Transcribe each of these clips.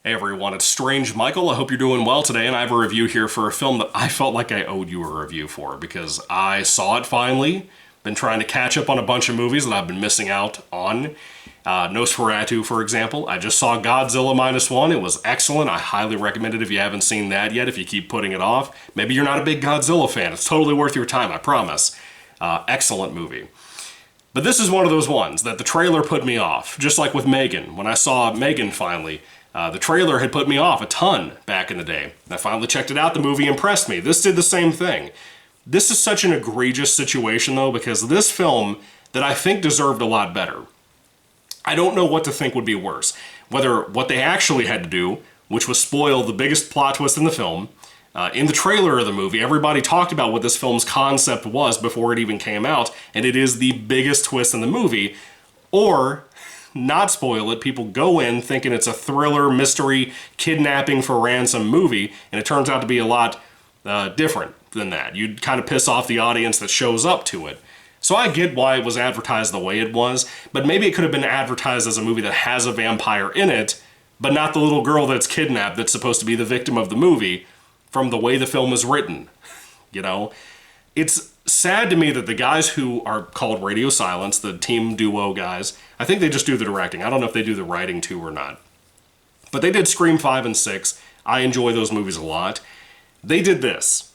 Hey everyone, it's Strange Michael. I hope you're doing well today, and I have a review here for a film that I felt like I owed you a review for because I saw it finally. Been trying to catch up on a bunch of movies that I've been missing out on. Nosferatu, for example. I just saw Godzilla Minus One. It was excellent. I highly recommend it if you haven't seen that yet, if you keep putting it off. Maybe you're not a big Godzilla fan. It's totally worth your time, I promise. Excellent movie. But this is one of those ones that the trailer put me off, just like with Megan. When I saw Megan finally, the trailer had put me off a ton back in the day. I finally checked it out, the movie impressed me. This did the same thing. This is such an egregious situation though, because this film that I think deserved a lot better. I don't know what to think would be worse. Whether what they actually had to do, which was spoil the biggest plot twist in the film. In the trailer of the movie, everybody talked about what this film's concept was before it even came out, and it is the biggest twist in the movie. Or, not spoil it, people go in thinking it's a thriller, mystery, kidnapping for ransom movie, and it turns out to be a lot different than that. You'd kind of piss off the audience that shows up to it. So I get why it was advertised the way it was, but maybe it could have been advertised as a movie that has a vampire in it, but not the little girl that's kidnapped that's supposed to be the victim of the movie, from the way the film is written. You know? It's sad to me that the guys who are called Radio Silence, the team duo guys, I think they just do the directing. I don't know if they do the writing too or not. But they did Scream 5 and 6. I enjoy those movies a lot. They did this.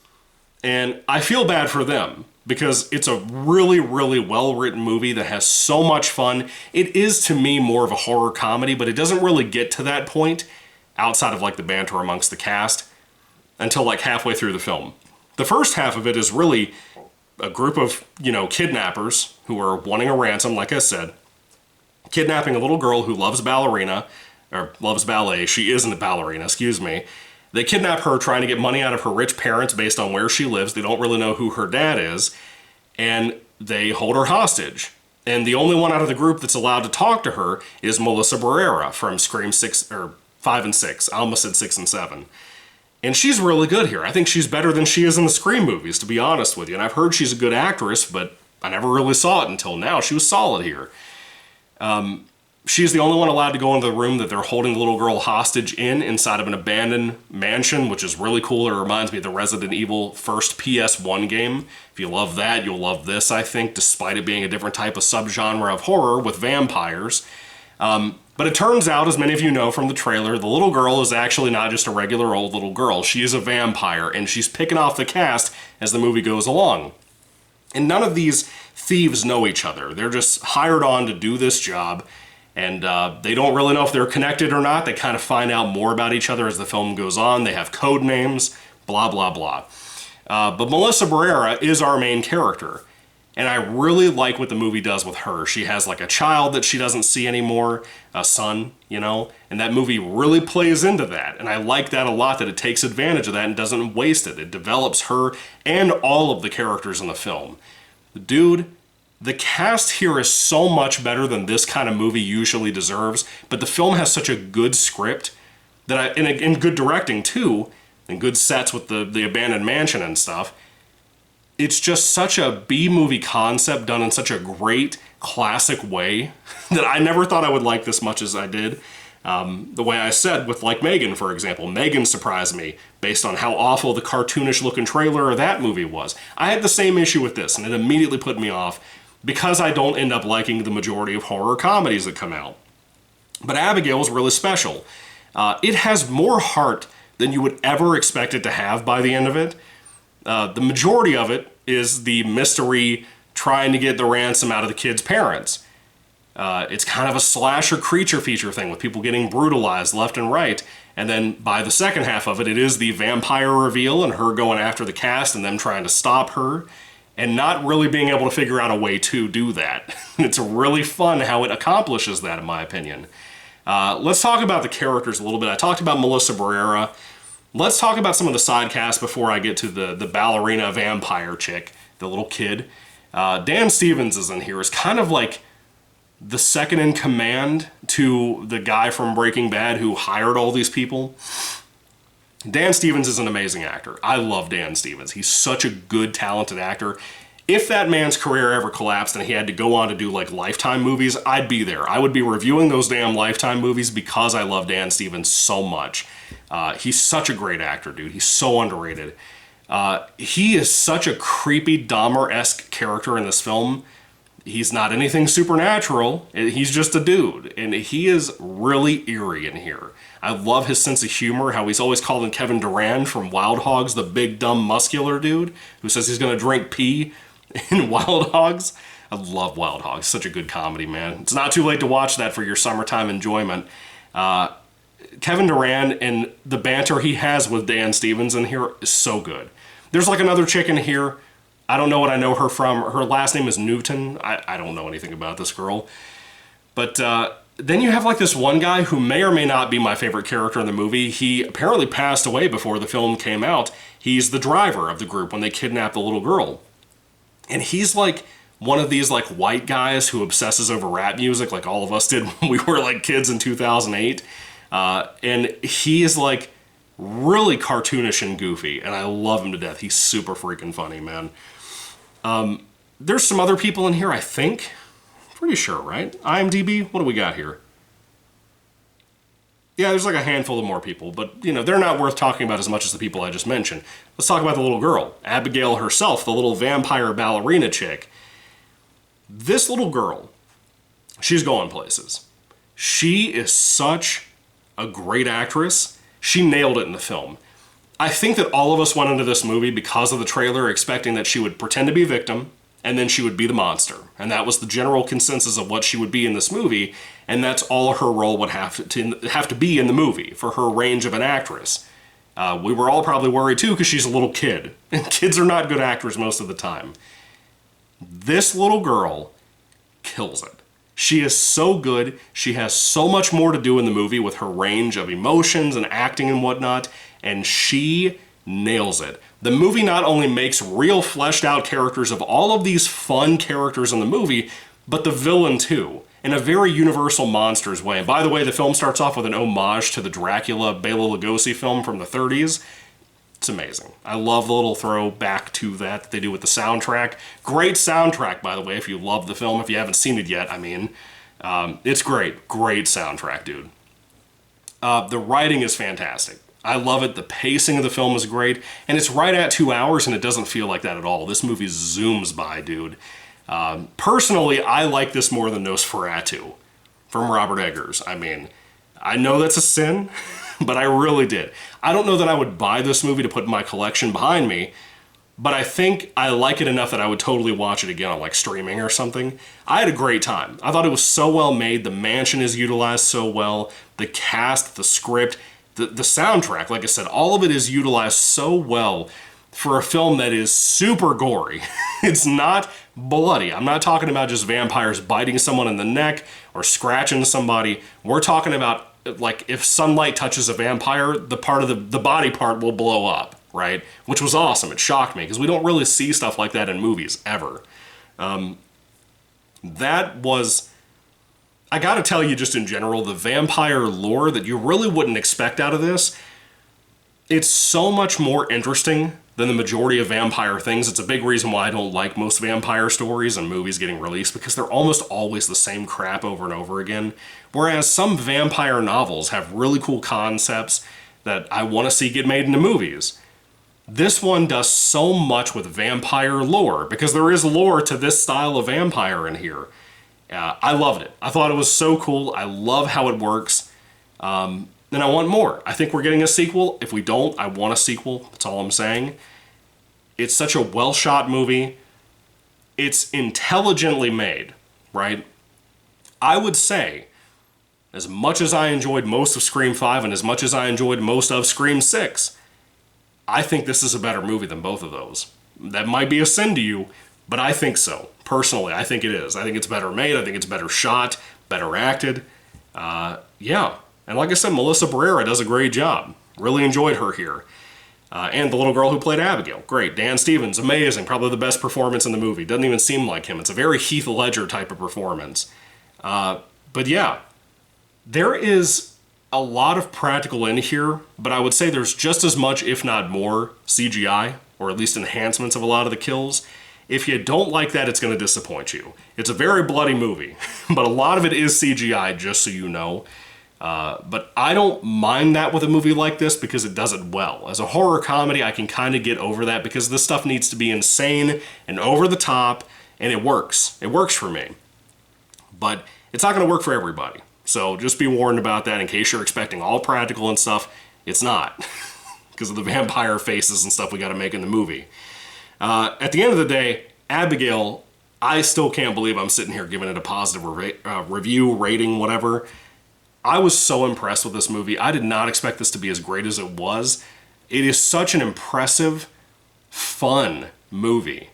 And I feel bad for them because it's a really, really well-written movie that has so much fun. It is, to me, more of a horror comedy, but it doesn't really get to that point outside of like the banter amongst the cast until like halfway through the film. The first half of it is really a group of, kidnappers who are wanting a ransom, like I said, kidnapping a little girl who loves ballet. She isn't a ballerina, excuse me. They kidnap her trying to get money out of her rich parents based on where she lives. They don't really know who her dad is, and they hold her hostage. And the only one out of the group that's allowed to talk to her is Melissa Barrera from Scream 6 or 5 and 6. I almost said 6 and 7. And she's really good here. I think she's better than she is in the Scream movies, to be honest with you. And I've heard she's a good actress, but I never really saw it until now. She was solid here. She's the only one allowed to go into the room that they're holding the little girl hostage inside of an abandoned mansion, which is really cool. It reminds me of the Resident Evil first PS1 game. If you love that, you'll love this, I think, despite it being a different type of subgenre of horror with vampires. But it turns out, as many of you know from the trailer, the little girl is actually not just a regular old little girl. She is a vampire, and she's picking off the cast as the movie goes along. And none of these thieves know each other. They're just hired on to do this job, and they don't really know if they're connected or not. They kind of find out more about each other as the film goes on. They have code names, blah, blah, blah. But Melissa Barrera is our main character. And I really like what the movie does with her. She has like a child that she doesn't see anymore, a son, and that movie really plays into that. And I like that a lot, that it takes advantage of that and doesn't waste it. It develops her and all of the characters in the film. Dude, the cast here is so much better than this kind of movie usually deserves, but the film has such a good script that and good directing too, and good sets with the abandoned mansion and stuff. It's just such a B-movie concept done in such a great, classic way that I never thought I would like this much as I did. The way I said with like Megan, for example. Megan surprised me based on how awful the cartoonish looking trailer of that movie was. I had the same issue with this, and it immediately put me off because I don't end up liking the majority of horror comedies that come out. But Abigail is really special. It has more heart than you would ever expect it to have by the end of it. The majority of it is the mystery trying to get the ransom out of the kid's parents. It's kind of a slasher creature feature thing with people getting brutalized left and right. And then by the second half of it, it is the vampire reveal and her going after the cast and them trying to stop her and not really being able to figure out a way to do that. It's really fun how it accomplishes that, in my opinion. Let's talk about the characters a little bit. I talked about Melissa Barrera. Let's talk about some of the side casts before I get to the ballerina vampire chick, the little kid. Dan Stevens is in here. Is kind of like the second in command to the guy from Breaking Bad who hired all these people. Dan Stevens is an amazing actor. I love Dan Stevens. He's such a good, talented actor. If that man's career ever collapsed and he had to go on to do like Lifetime movies, I'd be there. I would be reviewing those damn Lifetime movies because I love Dan Stevens so much. He's such a great actor, dude. He's so underrated. He is such a creepy Dahmer-esque character in this film. He's not anything supernatural. He's just a dude. And he is really eerie in here. I love his sense of humor, how he's always calling Kevin Durand from Wild Hogs the big, dumb, muscular dude who says he's going to drink pee in Wild Hogs. I love Wild Hogs. Such a good comedy, man. It's not too late to watch that for your summertime enjoyment. Kevin Durand and the banter he has with Dan Stevens in here is so good. There's like another chick in here. I don't know what I know her from. Her last name is Newton. I don't know anything about this girl. But then you have like this one guy who may or may not be my favorite character in the movie. He apparently passed away before the film came out. He's the driver of the group when they kidnap the little girl. And he's like one of these like white guys who obsesses over rap music like all of us did when we were like kids in 2008. And he is like really cartoonish and goofy, and I love him to death. He's super freaking funny, man. There's some other people in here, I think. Pretty sure, right? IMDb, what do we got here? Yeah, there's like a handful of more people, but, you know, they're not worth talking about as much as the people I just mentioned. Let's talk about the little girl, Abigail herself, the little vampire ballerina chick. This little girl, she's going places. She is such a great actress. She nailed it in the film. I think that all of us went into this movie because of the trailer expecting that she would pretend to be a victim and then she would be the monster. And that was the general consensus of what she would be in this movie, and that's all her role would have to be in the movie for her range of an actress. We were all probably worried too because she's a little kid, and kids are not good actors most of the time. This little girl kills it. She is so good. She has so much more to do in the movie with her range of emotions and acting and whatnot, and she nails it. The movie not only makes real fleshed out characters of all of these fun characters in the movie, but the villain too, in a very Universal Monsters way. And by the way, the film starts off with an homage to the Dracula Bela Lugosi film from the 30s. It's amazing. I love the little throwback to that they do with the soundtrack. Great soundtrack, by the way, if you love the film. If you haven't seen it yet, I mean, it's great. Great soundtrack, dude. The writing is fantastic. I love it. The pacing of the film is great. And it's right at 2 hours, and it doesn't feel like that at all. This movie zooms by, dude. Personally, I like this more than Nosferatu from Robert Eggers. I mean, I know that's a sin, but I really did. I don't know that I would buy this movie to put in my collection behind me, but I think I like it enough that I would totally watch it again on like streaming or something. I had a great time. I thought it was so well made. The mansion is utilized so well. The cast, the script, the soundtrack, like I said, all of it is utilized so well for a film that is super gory. It's not bloody. I'm not talking about just vampires biting someone in the neck or scratching somebody. We're talking about, like, if sunlight touches a vampire, the part of the body part will blow up, right? Which was awesome. It shocked me because we don't really see stuff like that in movies ever. That was, I gotta tell you, just in general, the vampire lore that you really wouldn't expect out of this, it's so much more interesting than the majority of vampire things. It's a big reason why I don't like most vampire stories and movies getting released, because they're almost always the same crap over and over again. Whereas some vampire novels have really cool concepts that I want to see get made into movies. This one does so much with vampire lore, because there is lore to this style of vampire in here. I loved it. I thought it was so cool. I love how it works. And I want more. I think we're getting a sequel. If we don't, I want a sequel. That's all I'm saying. It's such a well-shot movie. It's intelligently made, right? I would say, as much as I enjoyed most of Scream 5 and as much as I enjoyed most of Scream 6, I think this is a better movie than both of those. That might be a sin to you, but I think so. Personally, I think it is. I think it's better made. I think it's better shot, better acted. Yeah. And like I said, Melissa Barrera does a great job. Really enjoyed her here. And the little girl who played Abigail. Great. Dan Stevens, amazing. Probably the best performance in the movie. Doesn't even seem like him. It's a very Heath Ledger type of performance. But yeah, there is a lot of practical in here, but I would say there's just as much, if not more, CGI, or at least enhancements of a lot of the kills. If you don't like that, it's going to disappoint you. It's a very bloody movie, but a lot of it is CGI, just so you know. But I don't mind that with a movie like this because it does it well. As a horror comedy, I can kind of get over that because this stuff needs to be insane and over the top, and it works. It works for me. But it's not going to work for everybody. So just be warned about that in case you're expecting all practical and stuff. It's not. Because of the vampire faces and stuff we got to make in the movie. At the end of the day, Abigail, I still can't believe I'm sitting here giving it a positive review, rating, whatever. I was so impressed with this movie. I did not expect this to be as great as it was. It is such an impressive, fun movie.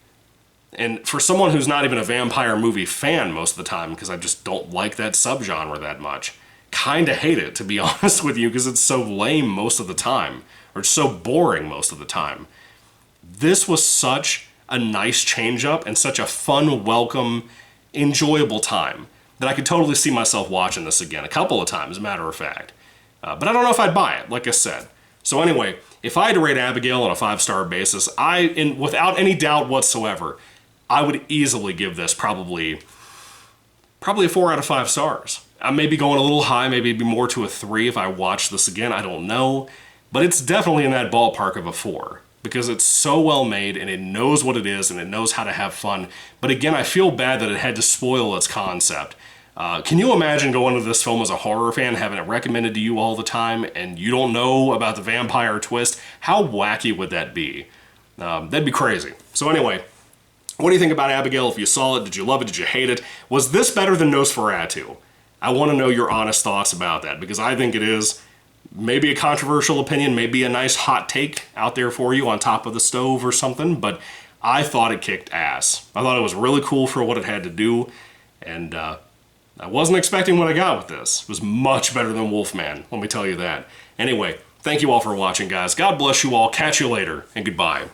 And for someone who's not even a vampire movie fan most of the time, because I just don't like that subgenre that much, kind of hate it, to be honest with you, because it's so lame most of the time, or it's so boring most of the time. This was such a nice change-up and such a fun, welcome, enjoyable time that I could totally see myself watching this again a couple of times, as a matter of fact. But I don't know if I'd buy it, like I said. So anyway, if I had to rate Abigail on a 5-star basis, without any doubt whatsoever, I would easily give this probably a 4 out of 5 stars. I may be going a little high, maybe it'd be more to a 3 if I watch this again, I don't know. But it's definitely in that ballpark of a 4. Because it's so well made and it knows what it is and it knows how to have fun. But again, I feel bad that it had to spoil its concept. Can you imagine going to this film as a horror fan, having it recommended to you all the time, and you don't know about the vampire twist? How wacky would that be? That'd be crazy. So anyway, what do you think about Abigail? If you saw it, did you love it? Did you hate it? Was this better than Nosferatu? I want to know your honest thoughts about that, because I think it is. Maybe a controversial opinion, maybe a nice hot take out there for you on top of the stove or something, but I thought it kicked ass. I thought it was really cool for what it had to do, and I wasn't expecting what I got with this. It was much better than Wolfman, let me tell you that. Anyway, thank you all for watching, guys. God bless you all. Catch you later, and goodbye.